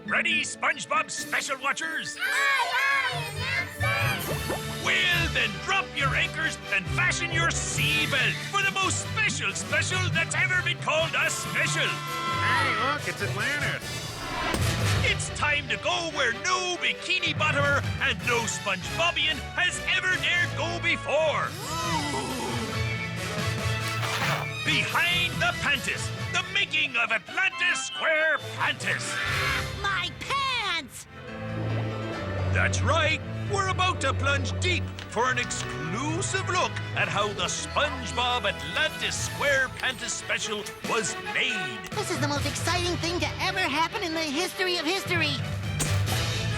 Ready, SpongeBob Special Watchers? Aye, aye, Well, then drop your anchors and fasten your seatbelt for the most special that's ever been called a special. Hey, look, it's Atlantis. It's time to go where no bikini bottomer and no SpongeBobian has ever dared go before. Behind the Pantis, the making of Atlantis SquarePantis. My pants! That's right. We're about to plunge deep for an exclusive look at how the SpongeBob Atlantis SquarePantis special was made. This is the most exciting thing to ever happen in the history of history.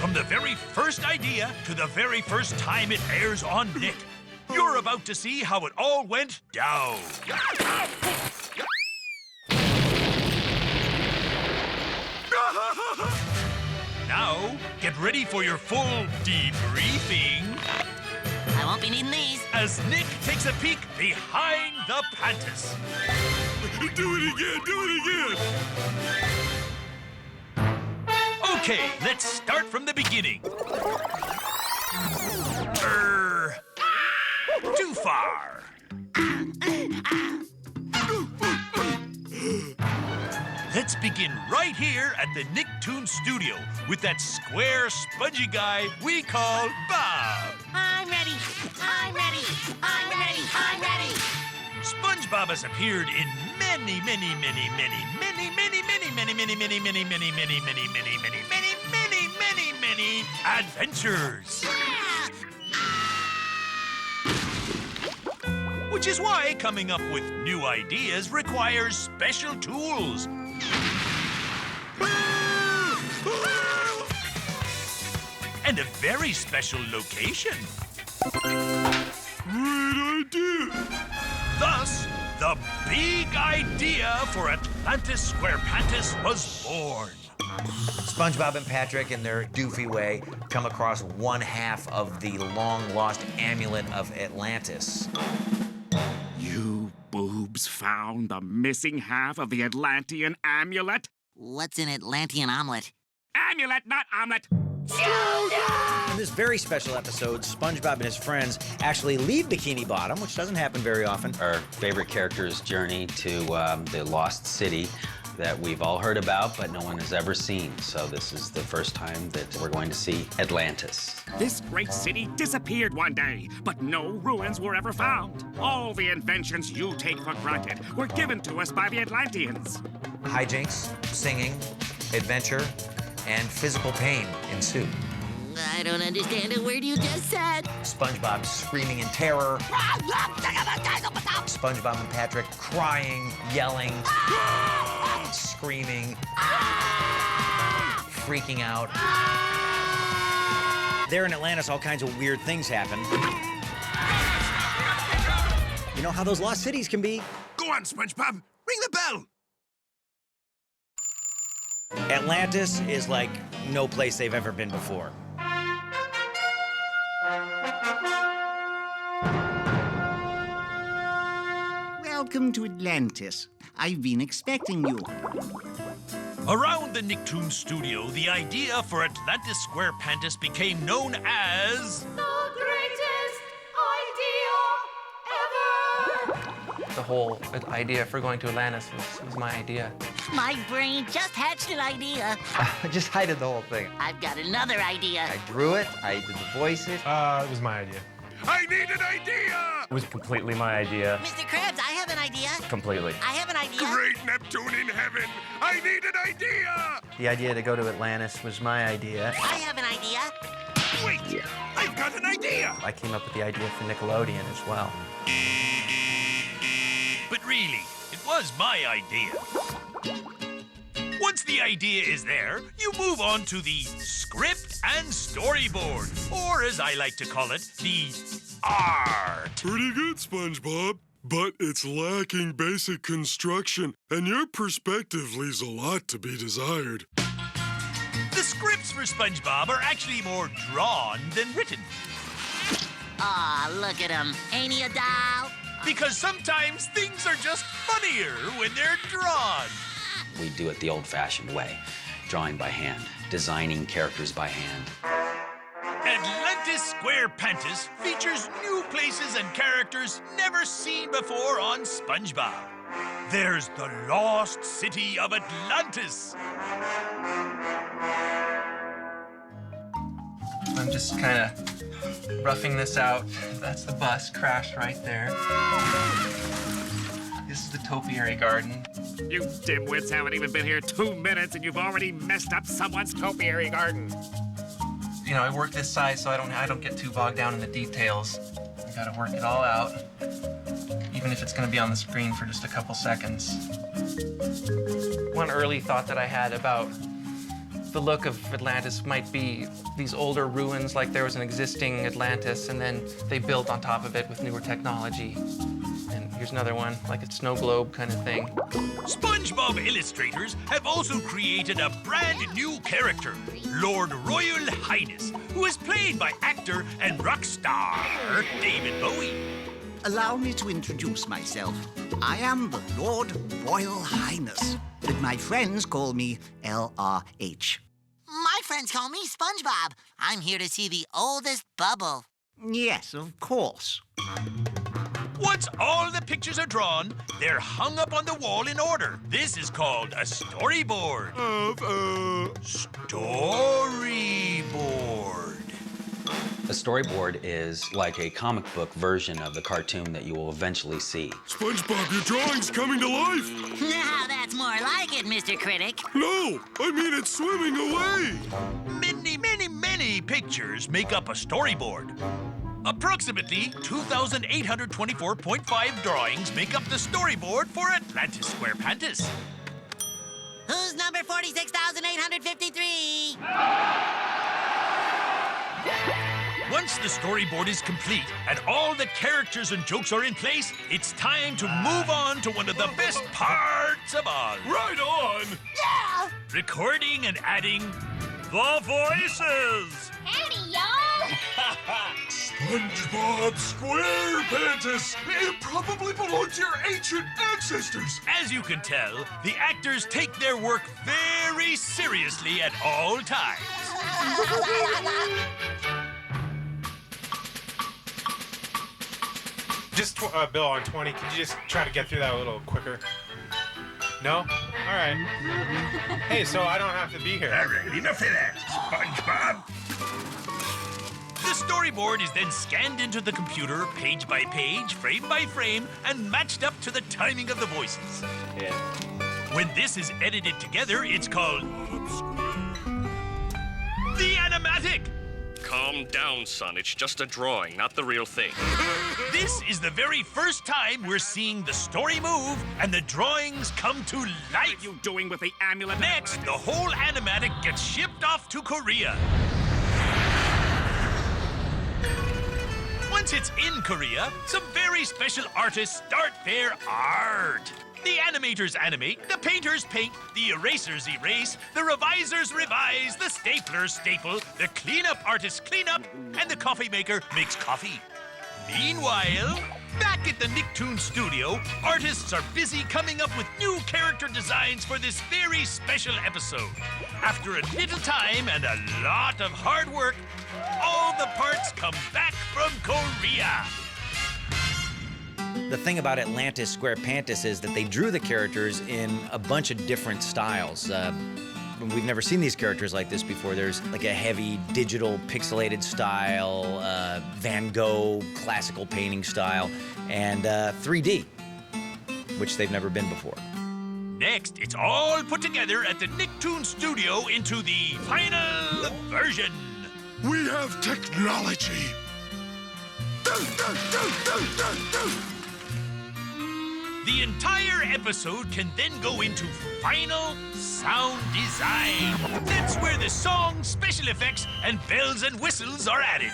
From the very first idea to the very first time it airs on Nick, you're about to see how it all went down. Now, get ready for your full debriefing I won't be needing these. as Nick takes a peek behind the Pantis. Do it again! Okay, let's start from the beginning. Too far. Let's begin right here at the Nicktoon studio with that square, spongy guy we call Bob. I'm ready. I'm ready. I'm ready. I'm ready. SpongeBob has appeared in many adventures. Which is why coming up with new ideas requires special tools. And a very special location. Great idea! Thus, the big idea for Atlantis SquarePantis was born. SpongeBob and Patrick, in their doofy way, come across one half of the long-lost amulet of Atlantis. You boobs found the missing half of the Atlantean amulet? What's an Atlantean omelet? Amulet, not omelet! In this very special episode, SpongeBob and his friends actually leave Bikini Bottom, which doesn't happen very often. Our favorite character's journey to the lost city that we've all heard about, but no one has ever seen. So this is the first time that we're going to see Atlantis. This great city disappeared one day, but no ruins were ever found. All the inventions you take for granted were given to us by the Atlanteans. Hijinks, singing, adventure, and physical pain ensue. I don't understand a word you just said. SpongeBob screaming in terror. SpongeBob and Patrick crying, yelling, screaming, freaking out. There in Atlantis, all kinds of weird things happen. You know how those lost cities can be. Go on, SpongeBob. Ring the bell. Atlantis is like no place they've ever been before. Welcome to Atlantis. I've been expecting you. Around the Nicktoon studio, the idea for Atlantis SquarePantis became known as The greatest idea ever! The whole idea for going to Atlantis was my idea. My brain just hatched an idea. Just I did the whole thing. I've got another idea. I drew it, I did the voices. It was my idea. I need an idea! It was completely my idea. Mr. Krabs, I have an idea. Completely. I have an idea. Great Neptune in heaven! I need an idea! The idea to go to Atlantis was my idea. I have an idea. Wait! I've got an idea! I came up with the idea for Nickelodeon as well. But really, it was my idea. Once the idea is there, you move on to the script and storyboard, or as I like to call it, the art. Pretty good, SpongeBob. But it's lacking basic construction, and your perspective leaves a lot to be desired. The scripts for SpongeBob are actually more drawn than written. Aw, look at him. Ain't he a doll? Because sometimes things are just funnier when they're drawn. We do it the old-fashioned way. drawing by hand, designing characters by hand. Atlantis SquarePantis features new places and characters never seen before on SpongeBob. There's the lost city of Atlantis. I'm just kind of roughing this out. That's the bus crashed right there. This is the topiary garden. You dimwits haven't even been here 2 minutes and you've already messed up someone's topiary garden. You know, I work this size so I don't get too bogged down in the details. I gotta work it all out, even if it's gonna be on the screen for just a couple seconds. One early thought that I had about the look of Atlantis might be these older ruins, like there was an existing Atlantis and then they built on top of it with newer technology. And here's another one, like a snow globe kind of thing. SpongeBob illustrators have also created a brand new character, Lord Royal Highness, who is played by actor and rock star David Bowie. Allow me to introduce myself. I am the Lord Royal Highness, but my friends call me LRH. My friends call me SpongeBob. I'm here to see the oldest bubble. Yes, of course. Once all the pictures are drawn, they're hung up on the wall in order. This is called a storyboard. Storyboard. A storyboard is like a comic book version of the cartoon that you will eventually see. SpongeBob, your drawing's coming to life. Now that's more like it, Mr. Critic. No, I mean it's swimming away. Many pictures make up a storyboard. Approximately 2,824.5 drawings make up the storyboard for Atlantis SquarePantis. Who's number 46,853? Once the storyboard is complete and all the characters and jokes are in place, it's time to move on to one of the best parts of all. Right on. Yeah! Recording and adding the voices. Howdy, y'all! SpongeBob SquarePantis. It probably belonged to your ancient ancestors. As you can tell, the actors take their work very seriously at all times. Just, Bill, on 20, could you just try to get through that a little quicker? No? All right. Hey, so I don't have to be here. All right, enough of that, SpongeBob. The storyboard is then scanned into the computer, page by page, frame by frame, and matched up to the timing of the voices. Yeah. When this is edited together, it's called the animatic. Calm down, son. It's just a drawing, not the real thing. This is the very first time we're seeing the story move and the drawings come to life. What are you doing with the amulet? Next, the whole animatic gets shipped off to Korea. Once it's in Korea, some very special artists start their art. The animators animate, the painters paint, the erasers erase, the revisers revise, the staplers staple, the cleanup artists clean up, and the coffee maker makes coffee. Meanwhile, back at the Nicktoon studio, artists are busy coming up with new character designs for this very special episode. After a little time and a lot of hard work, all the parts come back from Korea. The thing about Atlantis SquarePantis is that they drew the characters in a bunch of different styles. We've never seen these characters like this before. There's like a heavy digital pixelated style, Van Gogh classical painting style, and 3D, which they've never been before. Next, it's all put together at the Nicktoon studio into the final version. We have technology. The entire episode can then go into final sound design. That's where the song, special effects, and bells and whistles are added.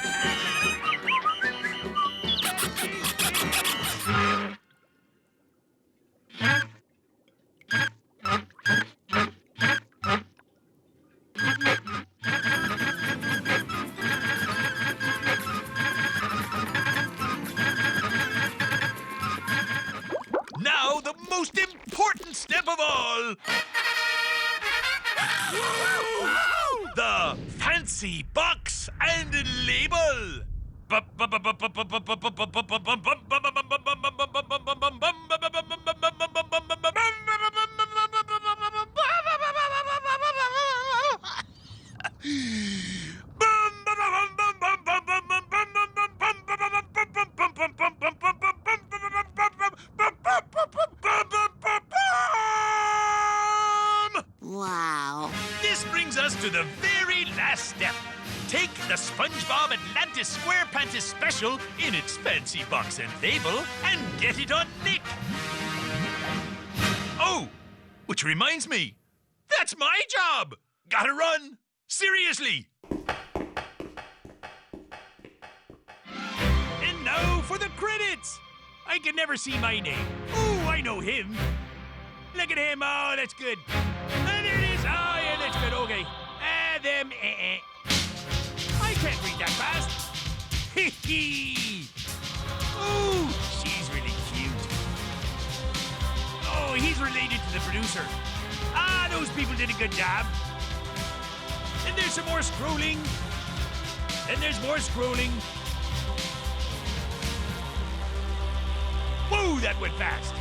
Now, the most important step of all. The fancy box and label. Wow. This brings us to the very last step. Take the SpongeBob Atlantis SquarePantis special in its fancy box and label and get it on Nick. Oh, which reminds me, that's my job. Gotta run. Seriously. And now for the credits. I can never see my name. Oh, I know him. Look at him. Oh, that's good. And there it is. Oh, yeah, that's good. Okay. Them. I can't read that fast. Hee hee. Ooh, she's really cute. Oh, he's related to the producer. Ah, those people did a good job. And there's some more scrolling. And there's more scrolling. Whoa, that went fast.